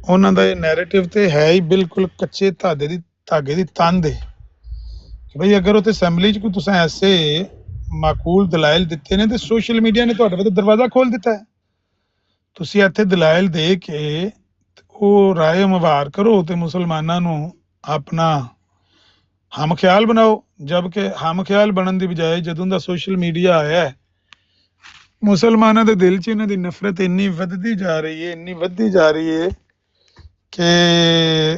ਉਹਨਾਂ ਦਾ ਇਹ ਨੈਰੇਟਿਵ ਤੇ ਹੈ ਹੀ ਬਿਲਕੁਲ ਕੱਚੇ ਧਾਗੇ ਦੀ ਤੰਦ ਹੈ ਕਿ ਬਈ ਅਗਰ ਉੱਥੇ ਅਸੈਂਬਲੀ 'ਚ ਕੋਈ ਤੁਸੀਂ ਐਸੇ ਮਾਕੂਲ ਦਲਾਇਲ ਦਿੱਤੇ ਨੇ ਤੇ ਸੋਸ਼ਲ ਮੀਡੀਆ ਨੇ ਤੁਹਾਡੇ ਵਾਸਤੇ ਦਰਵਾਜ਼ਾ ਖੋਲ ਦਿੱਤਾ ਹੈ। ਤੁਸੀਂ ਇੱਥੇ ਦਲਾਇਲ ਦੇ ਕੇ ਉਹ ਰਾਏ ਮੁਹਾਰ ਕਰੋ ਤੇ ਮੁਸਲਮਾਨਾਂ ਨੂੰ ਆਪਣਾ ਹਮ ਖਿਆਲ ਬਣਾਓ। ਜਦਕਿ ਹਮ ਖਿਆਲ ਬਣਨ ਦੀ ਬਜਾਏ ਜਦੋਂ ਦਾ ਸੋਸ਼ਲ ਮੀਡੀਆ ਆਇਆ, ਮੁਸਲਮਾਨਾਂ ਦੇ ਦਿਲ 'ਚ ਇਹਨਾਂ ਦੀ ਨਫ਼ਰਤ ਇੰਨੀ ਵੱਧਦੀ ਜਾ ਰਹੀ ਹੈ ਕਿ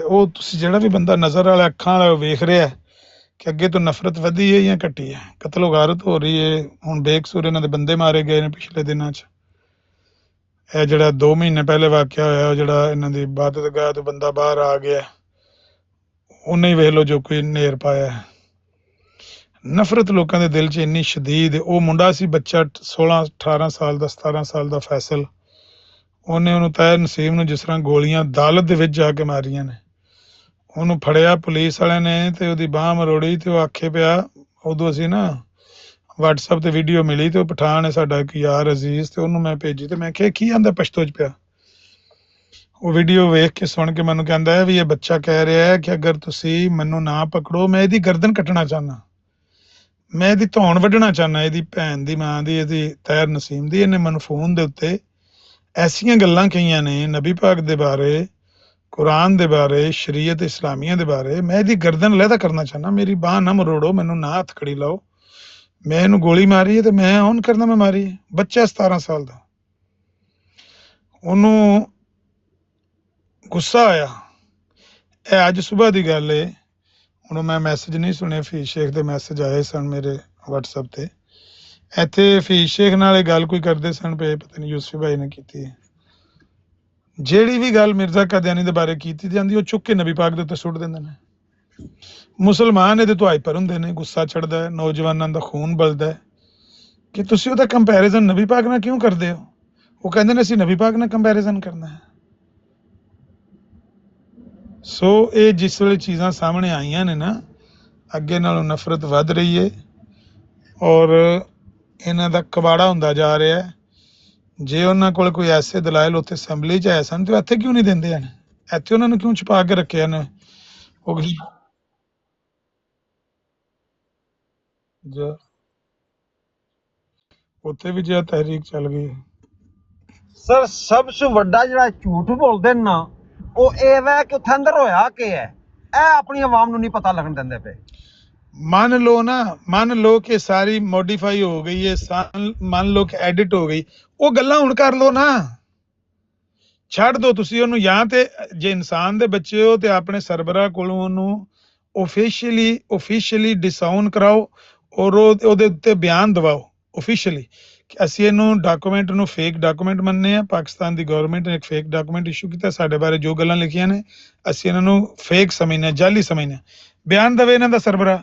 ਉਹ ਤੁਸੀਂ ਜਿਹੜਾ ਵੀ ਬੰਦਾ ਨਜ਼ਰ ਵਾਲਾ, ਅੱਖਾਂ ਵਾਲਾ ਵੇਖ ਰਿਹਾ ਕਿ ਅੱਗੇ ਤੋਂ ਨਫ਼ਰਤ ਵਧੀ ਹੈ ਜਾਂ ਘਟੀ ਹੈ। ਕਤਲ ਗਾਰਤ ਹੋ ਰਹੀ ਹੈ। ਹੁਣ ਬੇਕਸੂਰ ਇਹਨਾਂ ਦੇ ਬੰਦੇ ਮਾਰੇ ਗਏ ਨੇ ਪਿਛਲੇ ਦਿਨਾਂ 'ਚ। ਇਹ ਜਿਹੜਾ 2 ਮਹੀਨੇ ਪਹਿਲੇ ਵਾਕਿਆ ਹੋਇਆ, ਜਿਹੜਾ ਇਹਨਾਂ ਦੀ ਇਬਾਦਤ ਗਾਹ ਤੋਂ ਬੰਦਾ ਬਾਹਰ ਆ ਗਿਆ, ਉਹਨੇ ਹੀ ਵੇਖ ਲਓ ਜੋ ਕੋਈ ਨੇਰ ਪਾਇਆ। ਨਫ਼ਰਤ ਲੋਕਾਂ ਦੇ ਦਿਲ 'ਚ ਇੰਨੀ ਸ਼ਦੀਦ। ਉਹ ਮੁੰਡਾ ਸੀ ਬੱਚਾ 16-18 ਸਾਲ ਦਾ, 17 ਸਾਲ ਦਾ ਫੈਸਲ, ਉਹਨੂੰ ਤਾਹਿਰ ਨਸੀਮ ਨੂੰ ਜਿਸ ਤਰ੍ਹਾਂ ਗੋਲੀਆਂ ਅਦਾਲਤ ਦੇ ਵਿੱਚ ਜਾ ਕੇ ਮਾਰੀਆਂ ਨੇ। ਉਹਨੂੰ ਫੜਿਆ ਪੁਲਿਸ ਵਾਲਿਆਂ ਨੇ ਤੇ ਉਹਦੀ ਬਾਂਹ ਮਰੋੜੀ ਤੇ ਉਹ ਆਖੇ ਪਿਆ। ਉਦੋਂ ਅਸੀਂ ਨਾ WhatsApp ਤੇ ਵੀਡੀਓ ਮਿਲੀ ਤੇ ਉਹ ਪਠਾਨ ਹੈ ਸਾਡਾ ਇੱਕ ਯਾਰ ਅਜ਼ੀਜ਼, ਤੇ ਉਹਨੂੰ ਮੈਂ ਭੇਜੀ ਤੇ ਮੈਂ ਕਿਹਾ ਕੀ ਆਂਦਾ ਪਸ਼ਤੋ 'ਚ ਪਿਆ। ਉਹ ਵੀਡੀਓ ਵੇਖ ਕੇ ਸੁਣ ਕੇ ਮੈਨੂੰ ਕਹਿੰਦਾ ਹੈ ਵੀ ਇਹ ਬੱਚਾ ਕਹਿ ਰਿਹਾ ਹੈ ਕਿ ਅਗਰ ਤੁਸੀਂ ਮੈਨੂੰ ਨਾ ਪਕੜੋ ਮੈਂ ਇਹਦੀ ਗਰਦਨ ਕੱਟਣਾ ਚਾਹੁੰਦਾ, ਮੈਂ ਇਹਦੀ ਧੌਣ ਵੱਢਣਾ ਚਾਹੁੰਦਾ, ਇਹਦੀ ਭੈਣ ਦੀ, ਮਾਂ ਦੀ, ਇਹਦੀ ਤੈਰ ਨਸੀਮ ਦੀ। ਇਹਨੇ ਮੈਨੂੰ ਫੋਨ ਦੇ ਉੱਤੇ ਐਸੀਆਂ ਗੱਲਾਂ ਕਹੀਆਂ ਨੇ ਨਬੀ ਪਾਕ ਦੇ ਬਾਰੇ, ਕੁਰਾਨ ਦੇ ਬਾਰੇ, ਸ਼ਰੀਅਤ ਇਸਲਾਮੀਆ ਦੇ ਬਾਰੇ। ਮੈਂ ਇਹਦੀ ਗਰਦਨ ਲਹਿਦਾ ਕਰਨਾ ਚਾਹੁੰਦਾ, ਮੇਰੀ ਬਾਹ ਨਾ ਮਰੋੜੋ, ਮੈਨੂੰ ਨਾ ਹੱਥਕੜੀ ਲਾਓ। ਮੈਂ ਇਹਨੂੰ ਗੋਲੀ ਮਾਰੀ ਹੈ ਤੇ ਮੈਂ ਹੁਣ ਕਰਨਾ, ਮੈਂ ਮਾਰੀ ਹੈ। ਬੱਚਾ 17 ਸਾਲ ਦਾ, ਉਹਨੂੰ ਗੁੱਸਾ ਆਇਆ। ਇਹ ਅੱਜ ਸਵੇਰ ਦੀ ਗੱਲ ਹੈ। ਹੁਣ ਮੈਂ ਮੈਸੇਜ ਨਹੀਂ ਸੁਣੇ, ਫੀਸ ਸ਼ੇਖ ਦੇ ਮੈਸੇਜ ਆਏ ਸਨ ਮੇਰੇ WhatsApp ਤੇ। ਇੱਥੇ ਫੀਸ ਸ਼ੇਖ ਨਾਲ ਇਹ ਗੱਲ ਕੋਈ ਕਰਦੇ ਸਨ ਪਏ, ਪਤਾ ਨਹੀਂ ਯੂਸਫੀ ਭਾਈ ਨੇ ਕੀਤੀ ਹੈ। ਜਿਹੜੀ ਵੀ ਗੱਲ ਮਿਰਜ਼ਾ ਕਾਦੀਆਨੀ ਦੇ ਬਾਰੇ ਕੀਤੀ ਜਾਂਦੀ ਉਹ ਚੁੱਕ ਕੇ ਨਬੀ ਪਾਕ ਦੇ ਉੱਤੇ ਸੁੱਟ ਦਿੰਦੇ ਨੇ। ਮੁਸਲਮਾਨ ਇਹਦੇ ਤੋਂ ਹਾਈਪਰ ਹੁੰਦੇ ਨੇ, ਗੁੱਸਾ ਚੜਦਾ ਹੈ, ਨੌਜਵਾਨਾਂ ਦਾ ਖੂਨ ਬਲਦਾ ਹੈ ਕਿ ਤੁਸੀਂ ਉਹਦਾ ਕੰਪੈਰੀਜ਼ਨ ਨਬੀ ਪਾਕ ਨਾਲ ਕਿਉਂ ਕਰਦੇ ਹੋ। ਉਹ ਕਹਿੰਦੇ ਨੇ ਅਸੀਂ ਨਬੀ ਪਾਕ ਨਾਲ ਕੰਪੈਰੀਜ਼ਨ ਕਰਨਾ ਹੈ। ਸੋ ਇਹ ਜਿਸ ਵੇਲੇ ਚੀਜ਼ਾਂ ਸਾਹਮਣੇ ਆਈਆਂ ਨੇ ਨਾ, ਅੱਗੇ ਨਾਲੋਂ ਨਫ਼ਰਤ ਵੱਧ ਰਹੀ ਹੈ ਔਰ ਇਹਨਾਂ ਦਾ ਕਬਾੜਾ ਹੁੰਦਾ ਜਾ ਰਿਹਾ ਹੈ। ਜੇ ਉਹਨਾਂ ਕੋਲ ਕੋਈ ਐਸੇ ਦਲਾਇਲ ਉੱਥੇ ਅਸੈਂਬਲੀ 'ਚ ਆਏ ਸਨ ਤੇ ਇੱਥੇ ਕਿਉਂ ਨਹੀਂ ਦਿੰਦੇ ਹਨ? ਇੱਥੇ ਉਹਨਾਂ ਨੂੰ ਕਿਉਂ ਛੁਪਾ ਕੇ ਰੱਖਿਆ ਨੇ? ਉਹ ਉੱਥੇ ਵੀ ਜਿਆ ਤਹਿਰੀਕ ਚੱਲ ਗਈ। ਸਰ ਸਭ ਤੋਂ ਵੱਡਾ ਜਿਹੜਾ ਝੂਠ ਬੋਲਦੇ ਨੇ ਨਾ, ਉਹ ਇਹ ਵੈ ਕਿ ਉੱਥੇ ਅੰਦਰ ਹੋਇਆ ਕੀ ਹੈ, ਇਹ ਆਪਣੀ ਆਵਾਮ ਨੂੰ ਨਹੀਂ ਪਤਾ ਲੱਗਣ ਦਿੰਦੇ ਪਏ। ਮੰਨ ਲਓ ਕਿ ਸਾਰੀ ਮੋਡੀਫਾਈ ਹੋ ਗਈ ਹੈ, ਮੰਨ ਲਓ ਕਿ ਐਡਿਟ ਹੋ ਗਈ, ਉਹ ਗੱਲਾਂ ਹੁਣ ਕਰ ਲਓ ਨਾ, ਛੱਡ ਦਿਓ ਤੁਸੀਂ ਉਹਨੂੰ। ਜਾਂ ਤੇ ਜੇ ਇਨਸਾਨ ਦੇ ਬੱਚੇ ਹੋ ਤੇ ਆਪਣੇ ਸਰਬਰਾਹ ਕੋਲੋਂ ਉਹਨੂੰ ਓਫੀਸ਼ੀਅਲੀ ਡਿਸਾਊਨ ਕਰਾਓ ਔਰ ਉਹਦੇ ਉੱਤੇ ਬਿਆਨ ਦਿਵਾਓ ਓਫੀਸ਼ੀਅਲੀ ਕਿ ਅਸੀਂ ਇਹਨੂੰ ਡਾਕੂਮੈਂਟ ਨੂੰ ਫੇਕ ਡਾਕੂਮੈਂਟ ਮੰਨਦੇ ਹਾਂ। ਪਾਕਿਸਤਾਨ ਦੀ ਗਵਰਨਮੈਂਟ ਨੇ ਇੱਕ ਫੇਕ ਡਾਕੂਮੈਂਟ ਇਸ਼ੂ ਕੀਤਾ, ਸਾਡੇ ਬਾਰੇ ਜੋ ਗੱਲਾਂ ਲਿਖੀਆਂ ਨੇ ਅਸੀਂ ਇਹਨਾਂ ਨੂੰ ਫੇਕ ਸਮਝਦੇ ਹਾਂ, ਜਾਲੀ ਸਮਝਦੇ ਹਾਂ। ਬਿਆਨ ਦੇਵੇ ਇਹਨਾਂ ਦਾ ਸਰਬਰਾਹ।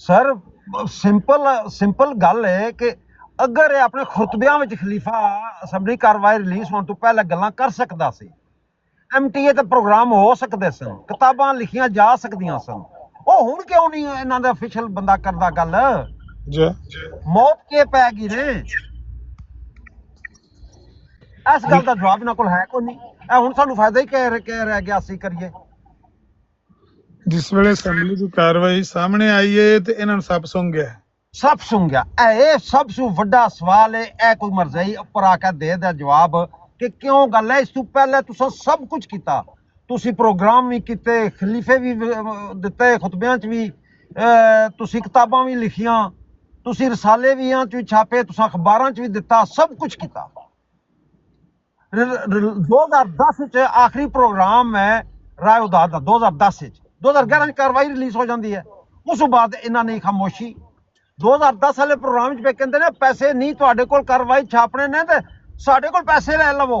ਸਰ ਸਿੰਪਲ ਗੱਲ ਹੈ ਕਿ ਅਗਰ ਇਹ ਆਪਣੇ ਖੁਤਬਿਆਂ ਵਿੱਚ ਖਲੀਫਾ ਅਸੈਂਬਲੀ ਕਾਰਵਾਈ ਰਿਲੀਜ਼ ਹੋਣ ਤੋਂ ਪਹਿਲਾਂ ਗੱਲਾਂ ਕਰ ਸਕਦਾ ਸੀ, MTA ਤੇ ਪ੍ਰੋਗਰਾਮ ਹੋ ਸਕਦੇ ਸਨ, ਕਿਤਾਬਾਂ ਲਿਖੀਆਂ ਜਾ ਸਕਦੀਆਂ ਸਨ, ਉਹ ਹੁਣ ਕਿਉਂ ਨਹੀਂ ਇਹਨਾਂ ਦਾ ਅਫੀਸ਼ੀਅਲ ਬੰਦਾ ਕਰਦਾ ਗੱਲ? ਮੌਤ ਕੇ ਪੈ ਗਈ ਨੇ। ਇਸ ਗੱਲ ਦਾ ਜਵਾਬ ਇਹਨਾਂ ਕੋਲ ਹੈ ਕੋਈ ਨਹੀਂ। ਇਹ ਹੁਣ ਸਾਨੂੰ ਫਾਇਦਾ ਹੀ ਕਹਿ ਰਹਿ ਗਿਆ ਅਸੀਂ ਕਰੀਏ। ਜਿਸ ਵੇਲੇ ਅਸੈਂਬਲੀ ਦੀ ਕਾਰਵਾਈ ਸਾਹਮਣੇ ਆਈ ਹੈ ਤੇ ਇਹਨਾਂ ਨੂੰ ਸੱਪ ਸੁੰਘ ਗਿਆ। ਸਭ ਸੁਣ ਗਿਆ। ਇਹ ਸਭ ਤੋਂ ਵੱਡਾ ਸਵਾਲ ਹੈ। ਇਹ ਕੋਈ ਮਰਜ਼ਈ ਉੱਪਰ ਆ ਕੇ ਦੇ ਜਵਾਬ ਕਿ ਕਿਉਂ ਗੱਲ ਹੈ। ਇਸ ਤੋਂ ਪਹਿਲੇ ਤੁਸੀਂ ਸਭ ਕੁਝ ਕੀਤਾ, ਤੁਸੀਂ ਪ੍ਰੋਗਰਾਮ ਵੀ ਕੀਤੇ, ਖਲੀਫੇ ਵੀ ਦਿੱਤੇ, ਖੁਤਬਿਆਂ 'ਚ ਵੀ ਤੁਸੀਂ ਕਿਤਾਬਾਂ ਵੀ ਲਿਖੀਆਂ, ਤੁਸੀਂ ਰਸਾਲੇ ਵੀ ਆ 'ਚ ਛਾਪੇ, ਤੁਸੀਂ ਅਖਬਾਰਾਂ 'ਚ ਵੀ ਦਿੱਤਾ, ਸਭ ਕੁਝ ਕੀਤਾ। 2010 'ਚ ਆਖਰੀ ਪ੍ਰੋਗਰਾਮ ਹੈ ਰਾਏ ਉਦਾਦ ਦਾ, 2010 'ਚ। 2011 'ਚ ਕਾਰਵਾਈ ਰਿਲੀਜ਼ ਹੋ ਜਾਂਦੀ ਹੈ। ਉਸ ਤੋਂ ਬਾਅਦ ਇਹਨਾਂ ਨੇ ਖਾਮੋਸ਼ੀ। 2010 ਵਾਲੇ ਪ੍ਰੋਗਰਾਮ 'ਚ ਕਹਿੰਦੇ ਨੇ ਪੈਸੇ ਨਹੀਂ ਤੁਹਾਡੇ ਕੋਲ, ਕਾਰਵਾਈ ਛਾਪਣੇ ਨੇ ਤੇ ਸਾਡੇ ਕੋਲ ਪੈਸੇ ਲੈ ਲਵੋ।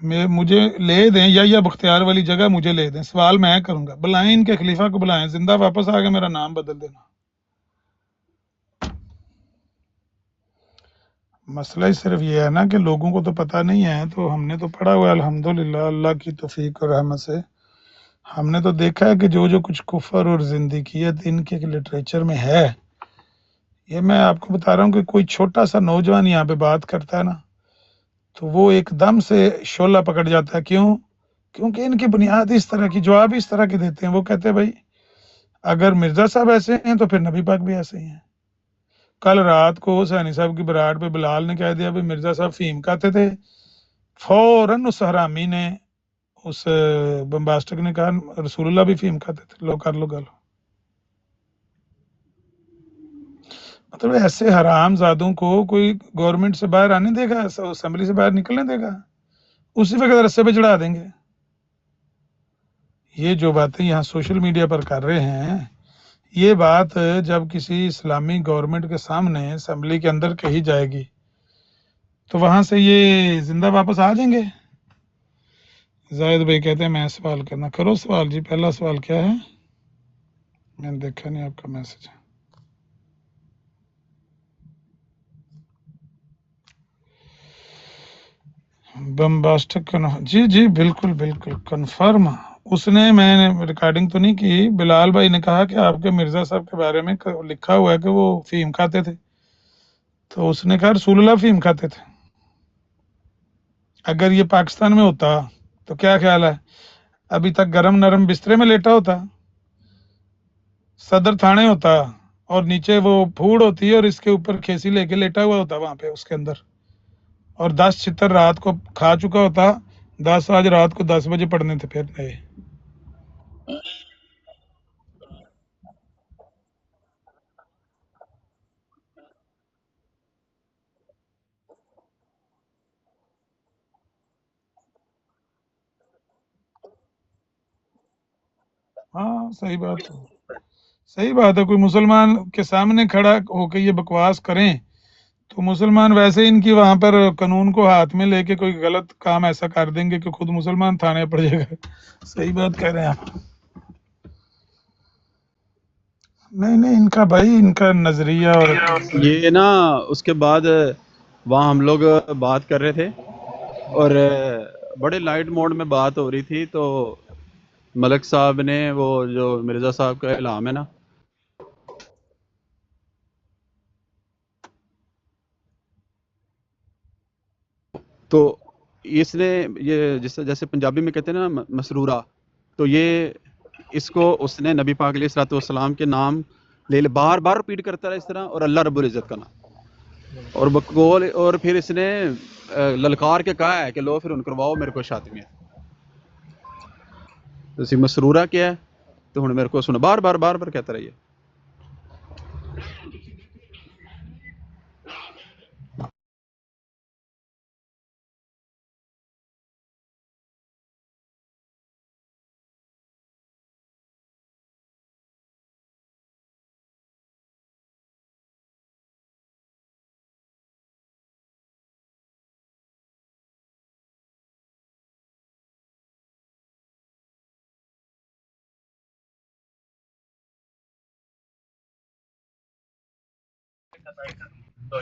مجھے لے دیں یا بختیار والی جگہ مجھے لے دیں، سوال میں کروں گا، بلائیں ان کے خلیفہ کو، بلائیں، زندہ واپس آ کے میرا نام بدل دینا۔ مسئلہ ہی صرف یہ ہے نا کہ لوگوں کو تو پتہ نہیں ہے، تو ہم نے تو پڑھا ہوا ہے الحمدللہ، اللہ کی توفیق اور رحمت سے ہم نے تو دیکھا ہے کہ جو کچھ کفر اور زندگیت ان کے لٹریچر میں ہے، یہ میں آپ کو بتا رہا ہوں کہ کوئی چھوٹا سا نوجوان یہاں پہ بات کرتا ہے نا تو وہ ایک دم سے شعلہ پکڑ جاتا ہے۔ کیوں؟ کیونکہ ان کی بنیاد اس طرح کی، جواب اس طرح کے دیتے ہیں۔ وہ کہتے ہیں بھائی اگر مرزا صاحب ایسے ہیں تو پھر نبی پاک بھی ایسے ہی ہیں۔ کل رات کو حسینی صاحب کی براٹ پہ بلال نے کہہ دیا بھائی مرزا صاحب فیم کھاتے تھے، فوراً اس حرامی نے، اس بمباسٹک نے کہا رسول اللہ بھی فیم کھاتے تھے، لو کر لو گل۔ مطلب ایسے حرام زادوں کو کوئی گورنمنٹ سے باہر آنے دے گا، اسمبلی سے باہر نکلنے دے گا؟ اسی وقت رسے پہ چڑھا دیں گے۔ یہ جو باتیں یہاں سوشل میڈیا پر کر رہے ہیں، یہ بات جب کسی اسلامی گورنمنٹ کے سامنے اسمبلی کے اندر کہی جائے گی تو وہاں سے یہ زندہ واپس آ جائیں گے۔ زاہد بھائی کہتے ہیں میں سوال کرنا، کرو سوال جی۔ پہلا سوال کیا ہے؟ میں نے دیکھا نہیں آپ کا میسج۔ بمباسٹک جی جی بالکل بالکل کنفرم۔ اس نے، میں نے ریکارڈنگ تو نہیں کی، بلال بھائی نے کہا کہ آپ کے مرزا صاحب کے بارے میں لکھا ہوا ہے کہ وہ فیم کھاتے تھے، تو اس نے کہا رسول اللہ فیم کھاتے تھے۔ اگر یہ پاکستان میں ہوتا تو کیا خیال ہے؟ ابھی تک گرم نرم بسترے میں لیٹا ہوتا، صدر تھانے ہوتا، اور نیچے وہ پھوڑ ہوتی ہے اور اس کے اوپر کھیسی لے کے لیٹا ہوا ہوتا وہاں پہ اس کے اندر، اور 10 چھتر رات کو کھا چکا ہوتا، 10 آج رات کو 10 بجے پڑھنے تھے پھر نئے۔ ہاں صحیح بات ہے، صحیح بات ہے۔ کوئی مسلمان کے سامنے کھڑا ہو کے یہ بکواس کریں تو مسلمان ویسے ان کی وہاں پر قانون کو ہاتھ میں لے کے کوئی غلط کام ایسا کر دیں گے کہ خود مسلمان تھانے پڑ جائے گا۔ صحیح بات کہہ رہے ہیں آپ۔ نہیں نہیں، ان کا بھائی، ان کا نظریہ اور یہ نا اس کے بعد وہاں ہم لوگ بات کر رہے تھے اور بڑے لائٹ موڈ میں بات ہو رہی تھی، تو ملک صاحب نے وہ جو مرزا صاحب کا اعلان ہے نا، تو اس نے یہ جیسے پنجابی میں کہتے ہیں نا مسرورہ، تو یہ اس کو اس نے نبی پاک علیہ الصلوۃ والسلام کے نام لے بار بار ریپیٹ کرتا رہا اس طرح، اور اللہ رب العزت کا نام، اور بقول، اور پھر اس نے للکار کے کہا ہے کہ لو پھر ان کرواؤ میرے کو شادی میں، تو اسی مسرورہ کیا ہے، تو ہن میرے کو سن بار بار بار بار کہتا رہیے۔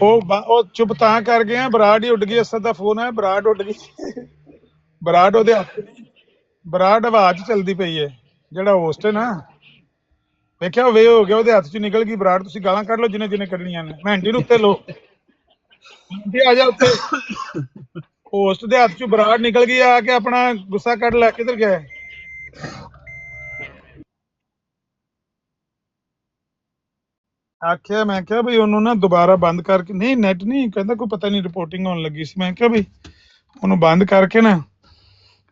وہ چپ تاں کر گئے ہیں، براڈ ہی اڈ گئی، اسد دا فون ہے، براڈ اڈ گئی، براڈ ਉਹਦੇ ਹੱਥ، براڈ ਹਵਾ 'ਚ ਚਲਦੀ ਪਈ ਹੈ، ਜਿਹੜਾ ਹੋਸਟ ਹੈ ਨਾ ਵੇਖਿਆ ਉਹ ਵੇ ਹੋ ਗਿਆ, ਉਹਦੇ ਹੱਥ 'ਚ ਨਿਕਲ ਗਈ ਬਰਾੜ। ਤੁਸੀਂ ਗਾਲਾਂ ਕੱਢ ਲਓ ਜਿੰਨੇ ਜਿੰਨੇ ਕੱਢਣੀਆਂ ਨੇ, ਮਹਿੰਦੀ ਨੂੰ ਉੱਤੇ ਲੋ, ਮਹਿੰਦੀ ਆ ਜਾ ਉੱਤੇ। ਹੋਸਟ ਦੇ ਹੱਥ 'ਚ ਬਰਾੜ ਨਿਕਲ ਗਈ, ਆ ਕੇ ਆਪਣਾ ਗੁੱਸਾ ਕੱਢ ਲੈ। ਕਿੱਧਰ ਗਿਆ? ਆਖਿਆ, ਮੈਂ ਕਿਹਾ ਬਈ ਉਹਨੂੰ ਨਾ ਦੁਬਾਰਾ ਬੰਦ ਕਰਕੇ, ਨਹੀਂ ਨੈਟ ਨਹੀਂ, ਕਹਿੰਦਾ ਕੋਈ ਪਤਾ ਨਹੀਂ ਰਿਪੋਰਟਿੰਗ ਹੋਣ ਲੱਗੀ ਸੀ। ਮੈਂ ਕਿਹਾ ਬਈ ਉਹਨੂੰ ਬੰਦ ਕਰਕੇ ਨਾ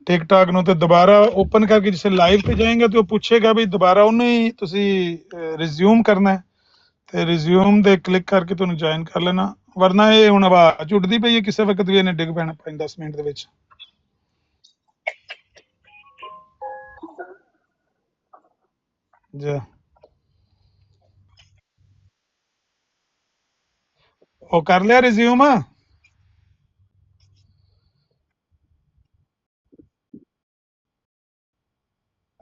ٹک ٹاک ਨੂੰ ਤੇ ਦੁਬਾਰਾ ਓਪਨ ਕਰਕੇ ਜਿਸੇ ਲਾਈਵ ਤੇ ਜਾਏਗਾ ਤੇ ਉਹ ਪੁੱਛੇਗਾ ਵੀ ਦੁਬਾਰਾ ਉਹਨੂੰ ਹੀ ਤੁਸੀਂ ਰਿਜ਼ਿਊਮ ਕਰਨਾ ਹੈ, ਤੇ ਰਿਜ਼ਿਊਮ ਦੇ ਕਲਿੱਕ ਕਰਕੇ ਤੁਹਾਨੂੰ ਜੁਆਇਨ ਕਰ ਲੈਣਾ, ਵਰਨਾ ਇਹ ਹੁਣ ਆਵਾਜ਼ ਉੱਡਦੀ ਪਈ ਹੈ, ਕਿਸੇ ਵਕਤ ਵੀ ਇਹਨੇ ਡਿੱਗ ਪੈਣਾ 5-10 ਮਿੰਟ ਦੇ ਵਿੱਚ। ਜੀ ਉਹ ਕਰ ਲਿਆ resume?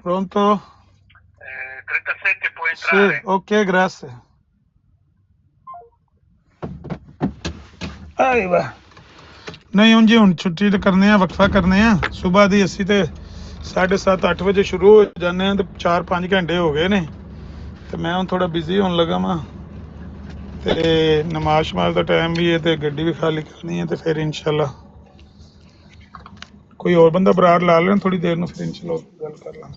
Pronto? 37 può Sì, entrare. ok, grazie. ਆਏ ਵਾਹ, ਨਹੀਂ ਉਂਝ ਹੁਣ ਛੁੱਟੀ ਤੇ ਕਰਨੇ ਆ, ਵਕਫਾ ਕਰਨੇ ਆ। ਸਵੇਰ ਦੀ ਅਸੀਂ ਤੇ 7:30 8 ਵਜੇ ਸ਼ੁਰੂ ਹੋ ਜਾਂਦੇ ਆ ਤੇ 4-5 ਘੰਟੇ ਹੋ ਗਏ ਨੇ ਤੇ ਮੈਂ ਹੁਣ ਥੋੜਾ ਬਿਜ਼ੀ ਹੋਣ ਲੱਗਾ ਵਾਂ ਤੇ ਨਮਾਜ਼ ਸ਼ਮਾਜ਼ ਦਾ ਟਾਈਮ ਵੀ ਹੈ ਤੇ ਗੱਡੀ ਵੀ ਖਾਲੀ ਕਰਨੀ ਹੈ ਤੇ ਫਿਰ ਇਨਸ਼ਾਅੱਲਾ ਕੋਈ ਹੋਰ ਬੰਦਾ ਬਰਾਰ ਲਾ ਲੈਣ ਥੋੜੀ ਦੇਰ ਨੂੰ, ਫਿਰ ਇਨਸ਼ਾਅੱਲਾ ਗੱਲ ਕਰ ਲਾਂਗੇ।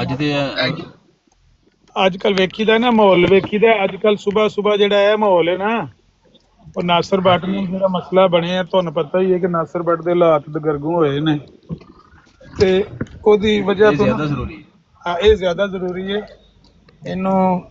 ਅੱਜ ਤੇ ਅੱਜ ਕੱਲ ਵੇਖੀਦਾ ਨਾ ਮਾਹੌਲ, ਵੇਖੀਦਾ ਅੱਜ ਕੱਲ ਸਵੇਰ ਜਿਹੜਾ ਹੈ ਮਾਹੌਲ ਹੈ ਨਾ, ਉਹ ਨਾਸਰ ਬੱਟ ਨੂੰ ਜਿਹੜਾ ਮਸਲਾ ਬਣਿਆ ਤੁਹਾਨੂੰ ਪਤਾ ਹੀ ਹੈ ਕਿ ਨਾਸਰ ਬੱਟ ਦੇ ਹਾਲਾਤ ਦਗਰਗੂ ਹੋਏ ਨੇ ਤੇ ਉਹਦੀ ਵਜ੍ਹਾ ਇਹ ਤੋਂ ਜ਼ਿਆਦਾ ਜ਼ਰੂਰੀ ਹੈ। ਹਾਂ ਇਹ ਜ਼ਿਆਦਾ ਜ਼ਰੂਰੀ ਹੈ, ਇਹਨੂੰ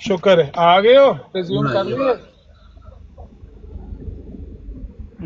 ਸ਼ੁਕਰ ਹੈ ਆ ਗਏ ਹੋ, ਰਿਜ਼ਿਊਮ ਕਰ ਲਿਆ।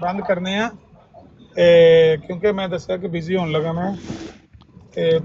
ਬੰਦ ਕਰਨੇ ਆ ਕਿਉਂਕਿ ਮੈਂ ਦੱਸਿਆ ਕਿ ਬਿਜ਼ੀ ਹੋਣ ਲੱਗਾ ਮੈਂ ਤੇ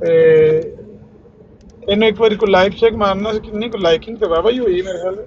ਤੇ ਇਹਨੂੰ ਇੱਕ ਵਾਰੀ ਕੋ ਲਾਈਕ ਚੈੱਕ ਮਾਰਨਾ ਸੀ, ਕਿੰਨੀ ਕੋ ਲਾਈਕਿੰਗ ਤੇ ਵਾਵਾ ਹੀ ਹੋਈ ਮੇਰੇ ਖਿਆਲ।